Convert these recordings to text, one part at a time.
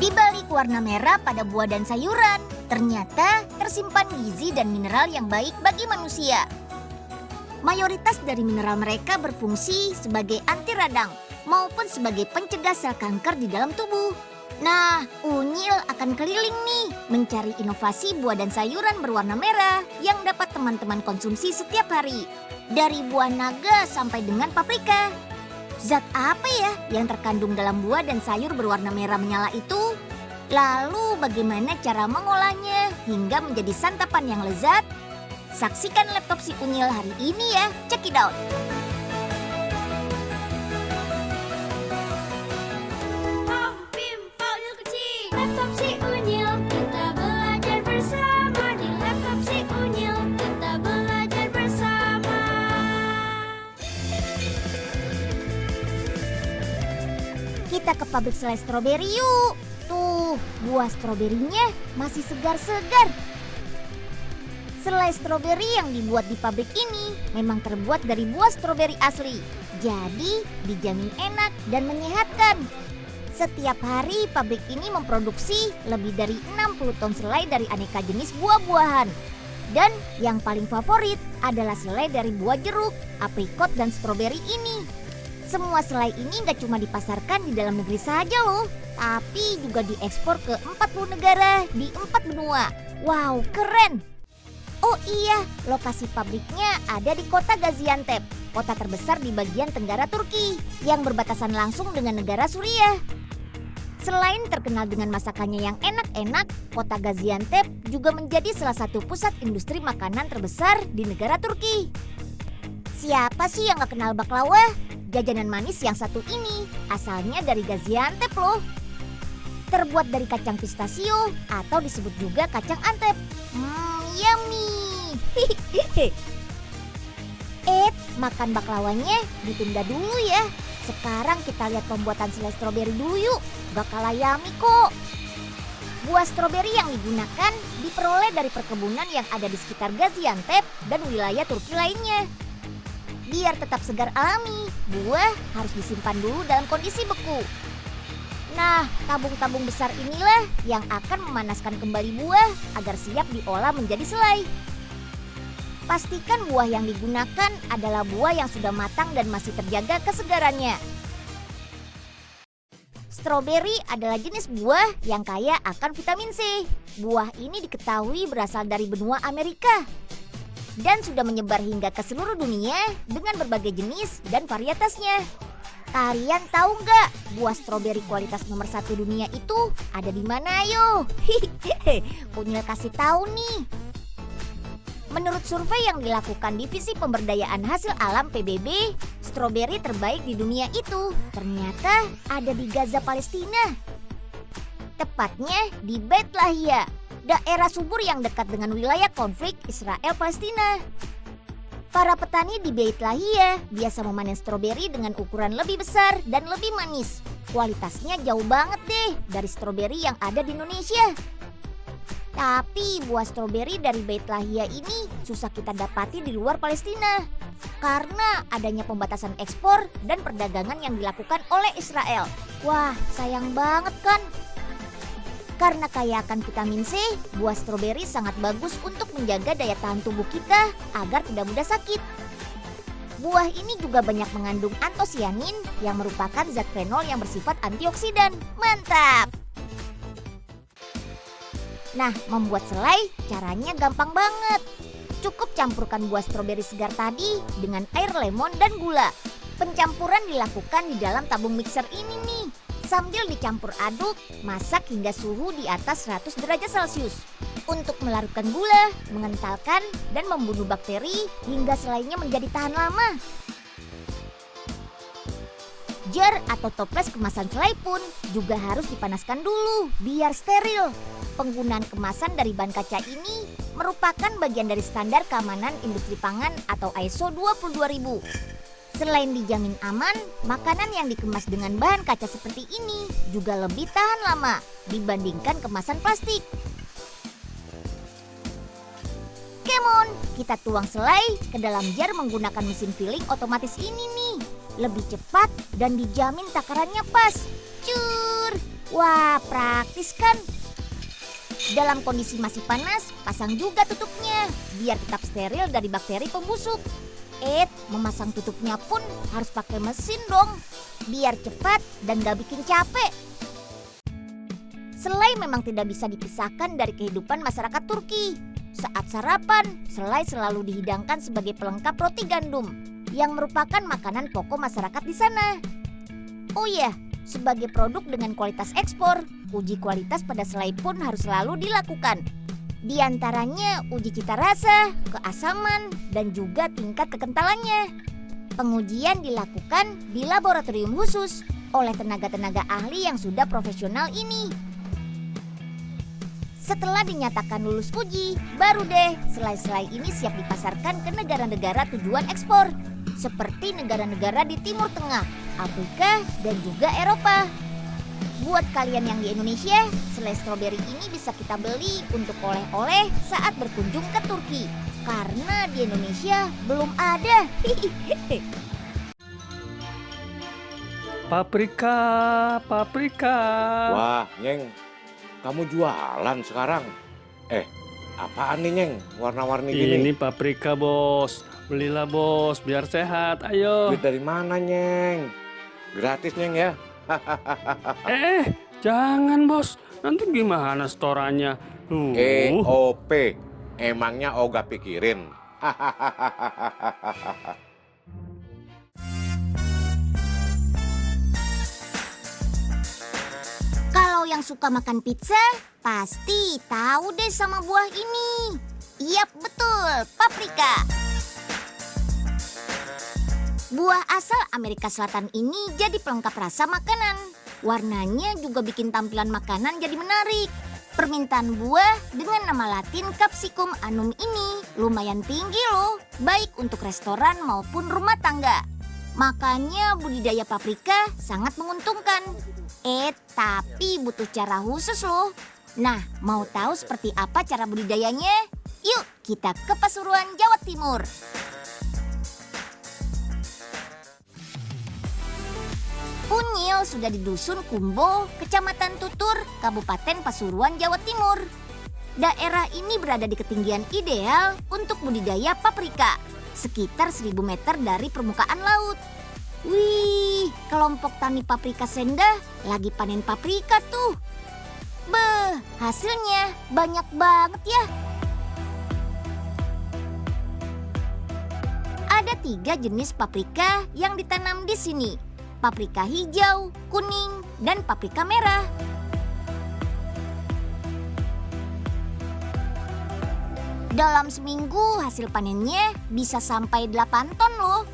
Di balik warna merah pada buah dan sayuran, ternyata tersimpan gizi dan mineral yang baik bagi manusia. Mayoritas dari mineral mereka berfungsi sebagai anti radang maupun sebagai pencegah sel kanker di dalam tubuh. Nah, Unyil akan keliling nih mencari inovasi buah dan sayuran berwarna merah yang dapat teman-teman konsumsi setiap hari. Dari buah naga sampai dengan paprika. Zat apa ya yang terkandung dalam buah dan sayur berwarna merah menyala itu? Lalu bagaimana cara mengolahnya hingga menjadi santapan yang lezat? Saksikan laptop si Unyil hari ini ya, check it out! Laptop si Unyil, kita belajar bersama. Di laptop si Unyil, kita belajar bersama. Kita ke pabrik selai stroberi yuk. Tuh, buah stroberinya masih segar-segar. Selai stroberi yang dibuat di pabrik ini memang terbuat dari buah stroberi asli. Jadi, dijamin enak dan menyehatkan. Setiap hari pabrik ini memproduksi lebih dari 60 ton selai dari aneka jenis buah-buahan. Dan yang paling favorit adalah selai dari buah jeruk, aprikot, dan stroberi ini. Semua selai ini nggak cuma dipasarkan di dalam negeri saja loh, tapi juga diekspor ke 40 negara di 4 benua. Wow, keren! Oh iya, lokasi pabriknya ada di kota Gaziantep, kota terbesar di bagian tenggara Turki, yang berbatasan langsung dengan negara Suriah. Selain terkenal dengan masakannya yang enak-enak, kota Gaziantep juga menjadi salah satu pusat industri makanan terbesar di negara Turki. Siapa sih yang gak kenal baklava? Jajanan manis yang satu ini asalnya dari Gaziantep loh. Terbuat dari kacang pistasio atau disebut juga kacang Antep. Yummy! Makan baklavanya ditunda dulu ya. Sekarang kita lihat pembuatan selai stroberi dulu yuk. Gak kalah yummy kok. Buah stroberi yang digunakan diperoleh dari perkebunan yang ada di sekitar Gaziantep dan wilayah Turki lainnya. Biar tetap segar alami, buah harus disimpan dulu dalam kondisi beku. Nah, tabung-tabung besar inilah yang akan memanaskan kembali buah agar siap diolah menjadi selai. Pastikan buah yang digunakan adalah buah yang sudah matang dan masih terjaga kesegarannya. Stroberi adalah jenis buah yang kaya akan vitamin C. Buah ini diketahui berasal dari benua Amerika dan sudah menyebar hingga ke seluruh dunia dengan berbagai jenis dan varietasnya. Kalian tahu nggak buah stroberi kualitas nomor 1 dunia itu ada di mana yo? Unyil kasih tahu nih. Menurut survei yang dilakukan Divisi Pemberdayaan Hasil Alam PBB, stroberi terbaik di dunia itu ternyata ada di Gaza, Palestina. Tepatnya di Beit Lahia, daerah subur yang dekat dengan wilayah konflik Israel-Palestina. Para petani di Beit Lahia biasa memanen stroberi dengan ukuran lebih besar dan lebih manis. Kualitasnya jauh banget deh dari stroberi yang ada di Indonesia. Tapi buah stroberi dari Beit Lahia ini susah kita dapati di luar Palestina karena adanya pembatasan ekspor dan perdagangan yang dilakukan oleh Israel. Wah, sayang banget kan? Karena kaya akan vitamin C, buah stroberi sangat bagus untuk menjaga daya tahan tubuh kita agar tidak mudah sakit. Buah ini juga banyak mengandung antosianin yang merupakan zat fenol yang bersifat antioksidan. Mantap! Nah, membuat selai caranya gampang banget. Cukup campurkan buah stroberi segar tadi dengan air lemon dan gula. Pencampuran dilakukan di dalam tabung mixer ini nih. Sambil dicampur aduk, masak hingga suhu di atas 100 derajat Celcius. Untuk melarutkan gula, mengentalkan, dan membunuh bakteri hingga selainya menjadi tahan lama. Jar atau toples kemasan selai pun juga harus dipanaskan dulu biar steril. Penggunaan kemasan dari bahan kaca ini merupakan bagian dari standar keamanan industri pangan atau ISO 22000. Selain dijamin aman, makanan yang dikemas dengan bahan kaca seperti ini juga lebih tahan lama dibandingkan kemasan plastik. Come on, kita tuang selai ke dalam jar menggunakan mesin filling otomatis ini nih. Lebih cepat dan dijamin takarannya pas. Cur! Wah, praktis kan? Dalam kondisi masih panas, pasang juga tutupnya biar tetap steril dari bakteri pembusuk. Memasang tutupnya pun harus pakai mesin dong, biar cepat dan gak bikin capek. Selai memang tidak bisa dipisahkan dari kehidupan masyarakat Turki. Saat sarapan, selai selalu dihidangkan sebagai pelengkap roti gandum, yang merupakan makanan pokok masyarakat di sana. Oh iya, sebagai produk dengan kualitas ekspor, uji kualitas pada selai pun harus selalu dilakukan. Di antaranya uji cita rasa, keasaman, dan juga tingkat kekentalannya. Pengujian dilakukan di laboratorium khusus oleh tenaga-tenaga ahli yang sudah profesional ini. Setelah dinyatakan lulus uji, baru deh selai-selai ini siap dipasarkan ke negara-negara tujuan ekspor, seperti negara-negara di Timur Tengah, Afrika, dan juga Eropa. Buat kalian yang di Indonesia, selai stroberi ini bisa kita beli untuk oleh-oleh saat berkunjung ke Turki. Karena di Indonesia belum ada. Paprika, paprika. Wah, Nyeng, kamu jualan sekarang? Apaan nih, Nyeng? Warna-warni gini. Ini paprika, Bos. Belilah, Bos, biar sehat. Ayo. Duit dari mana, Nyeng? Gratis, Nyeng ya? Jangan, Bos. Nanti gimana setorannya? EOP. Emangnya Oga pikirin? Kalau yang suka makan pizza, pasti tahu deh sama buah ini. Yap, betul, paprika. Buah asal Amerika Selatan ini jadi pelengkap rasa makanan. Warnanya juga bikin tampilan makanan jadi menarik. Permintaan buah dengan nama latin Capsicum annum ini lumayan tinggi loh, baik untuk restoran maupun rumah tangga. Makanya budidaya paprika sangat menguntungkan. Tapi butuh cara khusus loh. Nah, mau tahu seperti apa cara budidayanya? Yuk, kita ke Pasuruan, Jawa Timur. Unyil sudah di Dusun Kumbo, Kecamatan Tutur, Kabupaten Pasuruan, Jawa Timur. Daerah ini berada di ketinggian ideal untuk budidaya paprika, sekitar 1000 meter dari permukaan laut. Wih, kelompok tani paprika Senda lagi panen paprika tuh. Beh, hasilnya banyak banget ya. Ada 3 jenis paprika yang ditanam di sini. Paprika hijau, kuning, dan paprika merah. Dalam seminggu hasil panennya bisa sampai 8 ton loh.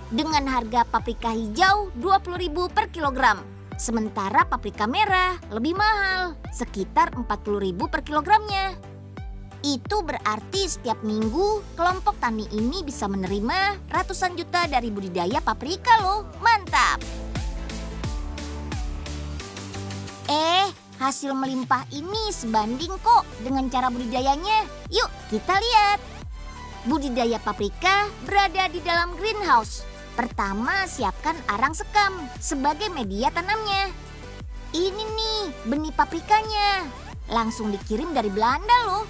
Dengan harga paprika hijau 20.000 per kilogram. Sementara paprika merah lebih mahal, sekitar 40.000 per kilogramnya. Itu berarti setiap minggu kelompok tani ini bisa menerima ratusan juta dari budidaya paprika loh. Mantap! Hasil melimpah ini sebanding kok dengan cara budidayanya. Yuk kita lihat. Budidaya paprika berada di dalam greenhouse. Pertama, siapkan arang sekam sebagai media tanamnya. Ini nih benih paprikanya. Langsung dikirim dari Belanda loh.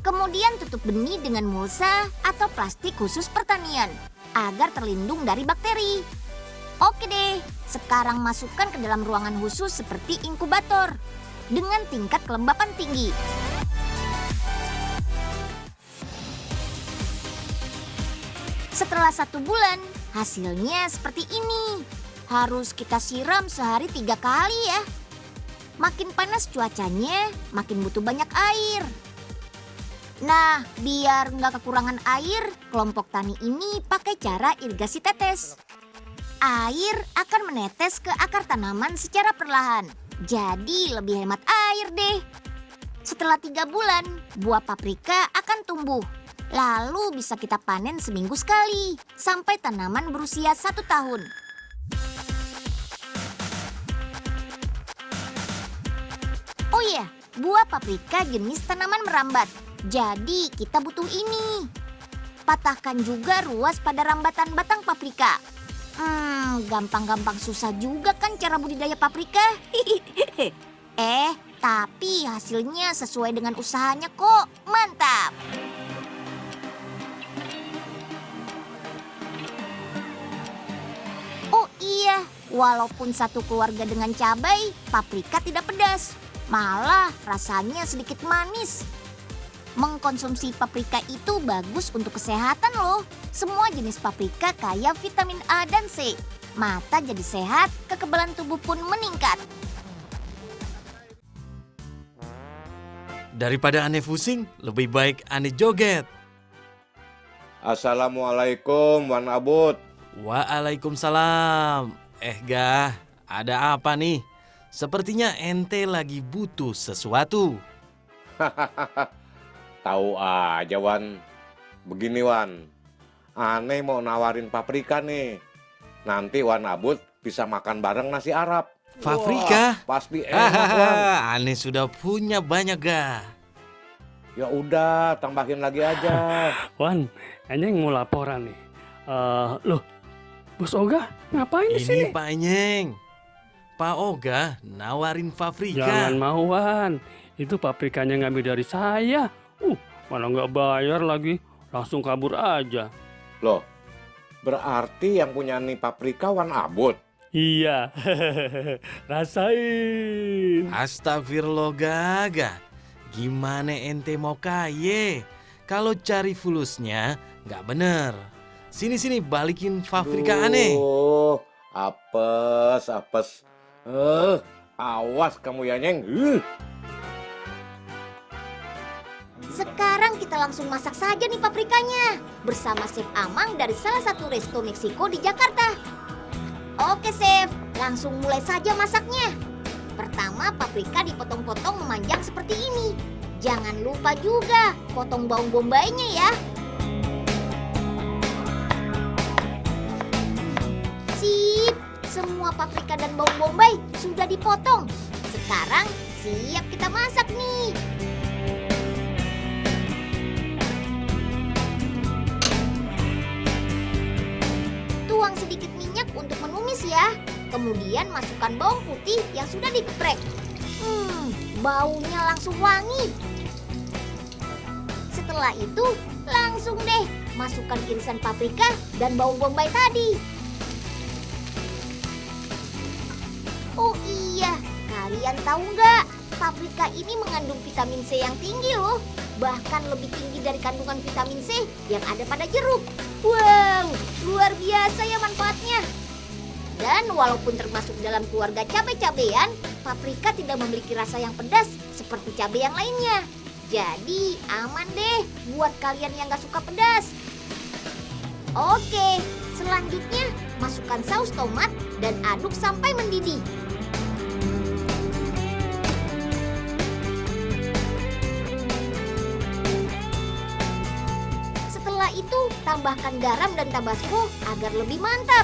Kemudian tutup benih dengan mulsa atau plastik khusus pertanian agar terlindung dari bakteri. Oke deh, sekarang masukkan ke dalam ruangan khusus seperti inkubator dengan tingkat kelembapan tinggi. Setelah 1 bulan, hasilnya seperti ini. Harus kita siram sehari 3 kali ya. Makin panas cuacanya, makin butuh banyak air. Nah, biar nggak kekurangan air, kelompok tani ini pakai cara irigasi tetes. Air akan menetes ke akar tanaman secara perlahan. Jadi lebih hemat air deh. Setelah 3 bulan, buah paprika akan tumbuh. Lalu bisa kita panen seminggu sekali, sampai tanaman berusia 1 tahun. Oh iya, buah paprika jenis tanaman merambat. Jadi kita butuh ini. Patahkan juga ruas pada rambatan batang paprika. Gampang-gampang susah juga kan cara budidaya paprika. Tapi hasilnya sesuai dengan usahanya kok. Mantap. Oh iya, walaupun satu keluarga dengan cabai, paprika tidak pedas. Malah rasanya sedikit manis. Mengkonsumsi paprika itu bagus untuk kesehatan loh. Semua jenis paprika kaya vitamin A dan C. Mata jadi sehat, kekebalan tubuh pun meningkat. Daripada aneh pusing, lebih baik aneh joget. Assalamualaikum Wan Abud. Waalaikumsalam. Gah, ada apa nih? Sepertinya ente lagi butuh sesuatu. Tahu aja Wan. Begini Wan, aneh mau nawarin paprika nih. Nanti Wan Abud bisa makan bareng nasi Arab. Paprika? Wah, pasti enak Wan. Aneh sudah punya banyak gah. Ya udah, tambahin lagi aja. Wan, Anyeng mau laporan nih. Loh, Bos Oga ngapain di sini? Ini Pak Enyeng. Pak Oga nawarin paprika. Jangan mau Wan, itu paprikanya ngambil dari saya. Malah nggak bayar lagi, langsung kabur aja. Loh, berarti yang punya nih paprika Wan Abud? Iya, rasain. Astagfirullah gagah. Gimana ente mau kaya? Kalau cari fulusnya nggak bener. Sini balikin paprika aneh. Apes. Awas kamu ya Nyeng. Sekarang kita langsung masak saja nih paprikanya. Bersama Chef Amang dari salah satu resto Meksiko di Jakarta. Oke Chef, langsung mulai saja masaknya. Pertama paprika dipotong-potong memanjang seperti ini. Jangan lupa juga potong bawang bombaynya ya. Sip, semua paprika dan bawang bombay sudah dipotong. Sekarang siap kita masak nih. Tuang sedikit minyak untuk menumis ya. Kemudian masukkan bawang putih yang sudah digeprek. Baunya langsung wangi. Setelah itu langsung deh masukkan irisan paprika dan bawang bombay tadi. Oh iya, kalian tahu nggak? Paprika ini mengandung vitamin C yang tinggi loh. Bahkan lebih tinggi dari kandungan vitamin C yang ada pada jeruk. Wow, luar biasa ya manfaatnya. Dan walaupun termasuk dalam keluarga cabai-cabean, paprika tidak memiliki rasa yang pedas seperti cabai yang lainnya. Jadi aman deh buat kalian yang gak suka pedas. Oke, selanjutnya masukkan saus tomat dan aduk sampai mendidih. Setelah itu tambahkan garam dan tabasco agar lebih mantap.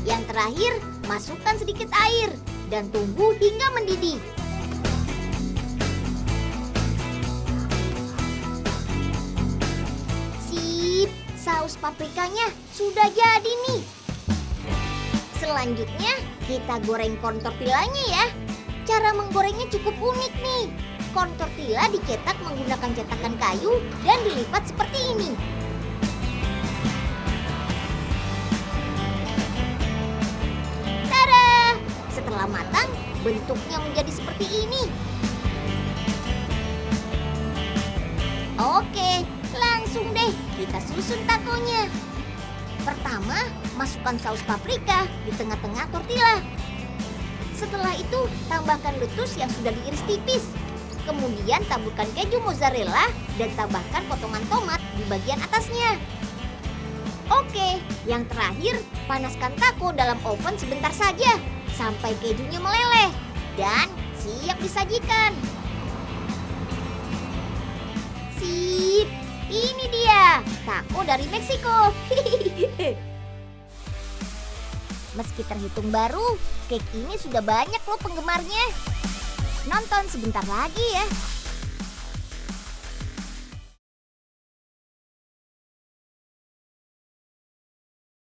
Yang terakhir, masukkan sedikit air dan tunggu hingga mendidih. Sip, saus paprikanya sudah jadi nih. Selanjutnya, kita goreng corn tortillanya ya. Cara menggorengnya cukup unik nih. Corn tortilla dicetak menggunakan cetakan kayu dan dilipat seperti ini. Setelah matang, bentuknya menjadi seperti ini. Oke, langsung deh kita susun takonya. Pertama, masukkan saus paprika di tengah-tengah tortilla. Setelah itu, tambahkan lettuce yang sudah diiris tipis. Kemudian taburkan keju mozzarella dan tambahkan potongan tomat di bagian atasnya. Oke, yang terakhir, panaskan taco dalam oven sebentar saja sampai kejunya meleleh dan siap disajikan. Sip, ini dia taco dari Meksiko. Meski terhitung baru, cake ini sudah banyak loh penggemarnya. Nonton sebentar lagi ya.